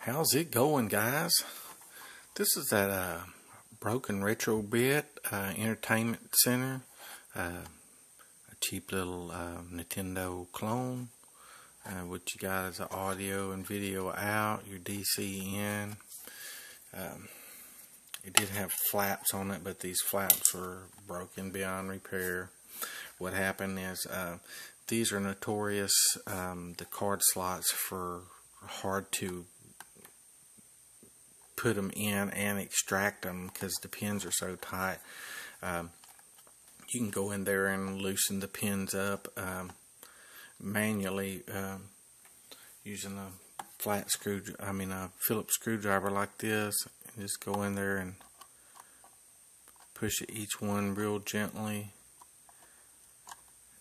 How's it going, guys? This is that broken retro bit entertainment center, a cheap little Nintendo clone with you guys audio and video out, your DC in. It did have flaps on it, but these flaps were broken beyond repair. What happened is these are notorious, the card slots for hard to put them in and extract them because the pins are so tight. You can go in there and loosen the pins up manually using a Phillips screwdriver like this. And just go in there and push each one real gently,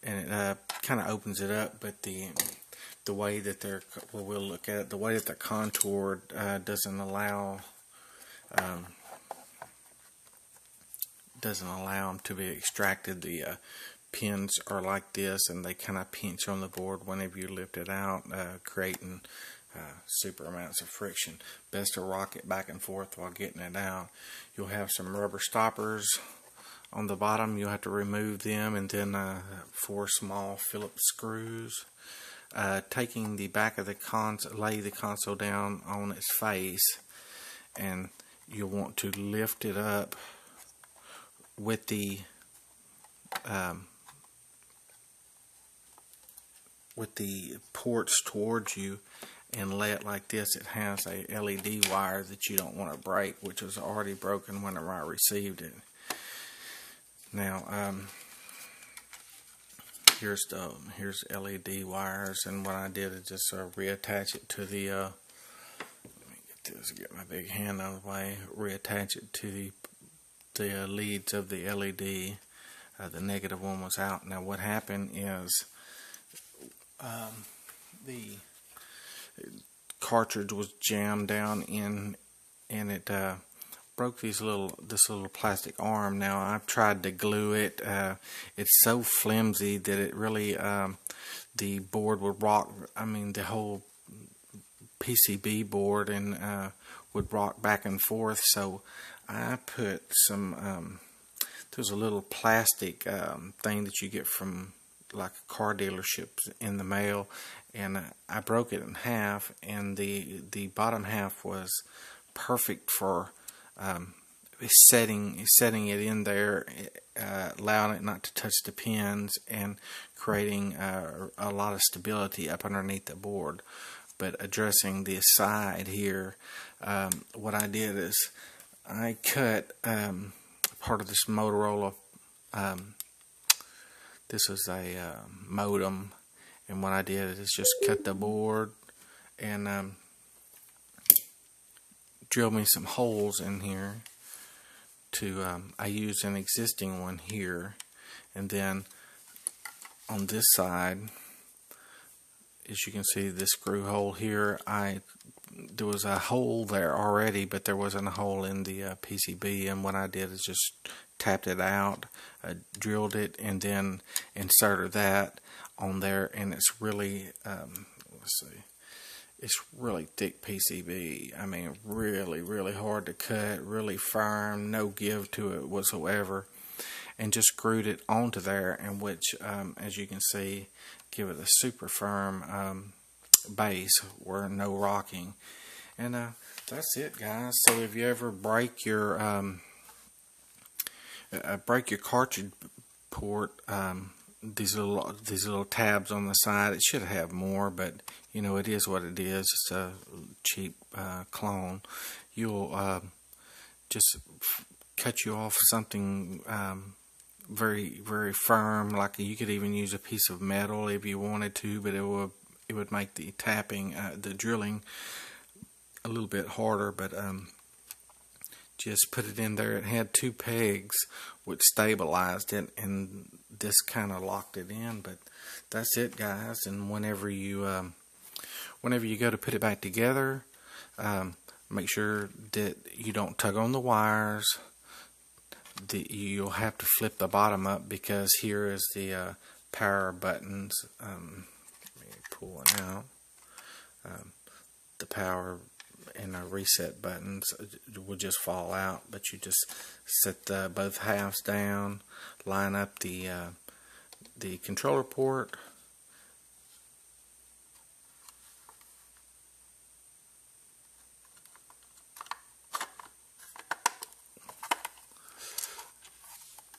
and it kind of opens it up. But the way that they're, well, we'll look at it, the way that they're contoured doesn't allow them to be extracted. The pins are like this, and they kind of pinch on the board whenever you lift it out, creating super amounts of friction. Best to rock it back and forth while getting it out. You'll have some rubber stoppers on the bottom. You'll have to remove them, and then 4 small Phillips screws. Taking the back of the console, lay the console down on its face, and you'll want to lift it up with the ports towards you, and lay it like this. It has a LED wire that you don't want to break, which was already broken whenever I received it. Now, here's LED wires, and what I did is just reattach it to the let me get my big hand out of the way. Reattach it to the leads of the LED. The negative one was out. Now what happened is the cartridge was jammed down in, and it broke this little plastic arm. Now I've tried to glue it. It's so flimsy that it really the board would rock. I mean, the whole PCB board and would rock back and forth. So I put some there's a little plastic thing that you get from like a car dealership in the mail, and I broke it in half, and the bottom half was perfect for setting it in there, allowing it not to touch the pins, and creating a lot of stability up underneath the board. But addressing the side here, what I did is I cut part of this Motorola. This is a modem, and what I did is just cut the board and drill me some holes in here. I used an existing one here, and then on this side, as you can see, this screw hole here, there was a hole there already, but there wasn't a hole in the PCB, and what I did is just tapped it out, drilled it, and then inserted that on there. And it's really let's see, it's really thick PCB. I mean, really hard to cut, really firm, no give to it whatsoever, and just screwed it onto there, and which as you can see, give it a super firm base where no rocking. And that's it, guys. So if you ever break your cartridge port, these little tabs on the side, it should have more, but you know, it is what it is. It's a cheap clone. You'll just cut you off something very firm. Like you could even use a piece of metal if you wanted to, but it would make the tapping, the drilling, a little bit harder. But just put it in there. It had 2 pegs which stabilized it, and this kind of locked it in. But that's it, guys. And whenever you go to put it back together, make sure that you don't tug on the wires. You'll have to flip the bottom up, because here is the power buttons. Let me pull it out. The power and the reset buttons will just fall out, but you just set both halves down, line up the controller port,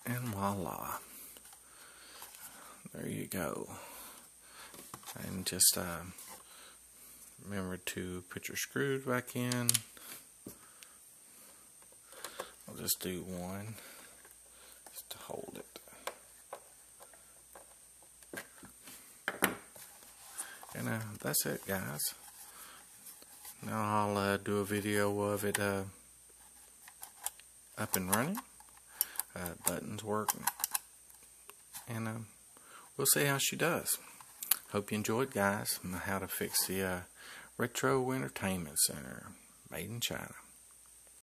and voila, there you go. And just remember to put your screws back in. I'll just do one just to hold it. And that's it, guys. Now I'll do a video of it up and running. Buttons work, and we'll see how she does. Hope you enjoyed, guys, how to fix the Retro Entertainment Center, made in China.